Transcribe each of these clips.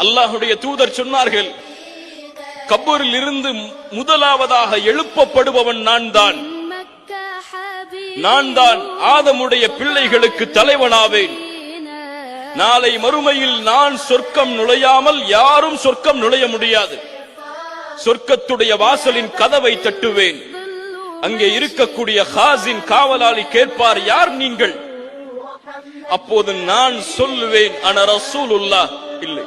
அல்லாஹ்வுடைய தூதர் சொன்னார்கள், கபரில் இருந்து முதலாவதாக எழுப்பப்படுபவன் நான் தான் ஆதமுடைய பிள்ளைகளுக்கு தலைவனாவேன். நாளை மறுமையில் நான் சொர்க்கம் நுழையாமல் யாரும் சொர்க்கம் நுழைய முடியாது. சொர்க்கத்துடைய வாசலின் கதவை தட்டுவேன். அங்கே இருக்கக்கூடிய ஹாசின் காவலாளி கேட்பார், யார் நீங்கள்? அப்போது நான் சொல்லுவேன், அன ரசூலுல்லாஹ், இல்லை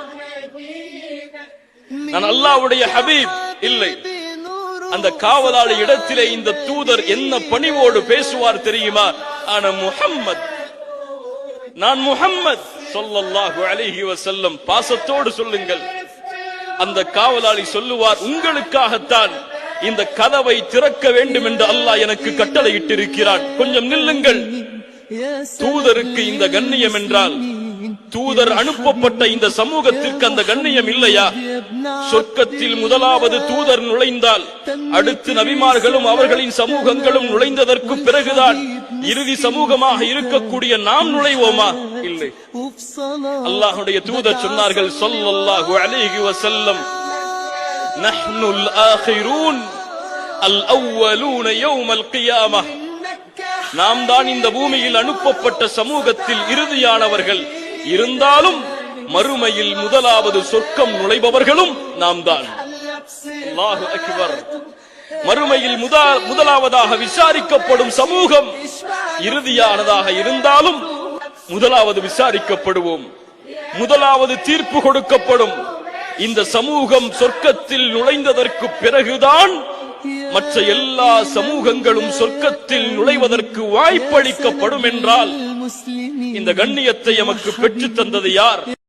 நான் அல்லாஹ்வுடைய ஹபீப், இல்லை. அந்த காவலாளி இடத்திலே இந்த தூதர் என்ன பணிவோடு பேசுவார் தெரியுமா? அன முஹம்மத், நான் முஹம்மத் ஸல்லல்லாஹு அலைஹி வஸல்லம். பாசத்தோடு சொல்லுங்கள். அந்த காவலாளி சொல்லுவார், உங்களுக்காகத்தான் இந்த கதவை திறக்க வேண்டும் என்று அல்லாஹ் எனக்கு கட்டளையிட்டிருக்கிறான். கொஞ்சம் நில்லுங்கள். தூதருக்கு இந்த கண்ணியம் என்றால் தூதர் அனுப்பப்பட்ட இந்த சமூகத்திற்கு அந்த கண்ணியம் இல்லையா? சொர்க்கத்தில் முதலாவது தூதர் நுழைந்தால் அடுத்து நபிமார்களும் அவர்களின் சமூகங்களும் நுழைந்ததற்கு பிறகுதான் இறுதி சமூகமாக இருக்கக்கூடிய நாம் நுழைவோமா? இல்லை. அல்லாஹ்வுடைய தூதர் சொன்னார்கள் ஸல்லல்லாஹு அலைஹி வஸல்லம், நஹ்னுல் ஆகிரூன் அல் அவ்வலூன யௌமல் கியாமஹ். நாம் தான் இந்த பூமியில் அனுப்பப்பட்ட சமூகத்தில் இறுதியானவர்கள். இருந்தாலும் மறுமையில் முதலாவது சொர்க்கம் நுழைபவர்களும் நாம் தான். அல்லாஹு அக்பர். மறுமையில் முதலாவதாக விசாரிக்கப்படும் சமூகம் இறுதியானதாக இருந்தாலும் முதலாவது விசாரிக்கப்படுவோம், முதலாவது தீர்ப்பு கொடுக்கப்படும். இந்த சமூகம் சொர்க்கத்தில் நுழைந்ததற்கு பிறகுதான் மற்ற எல்லா சமூகங்களும் சொர்க்கத்தில் நுழைவதற்கு வாய்ப்பளிக்கப்படும் என்றால் இந்த கண்ணியத்தை எமக்கு பெற்றுத் தந்தது யார்?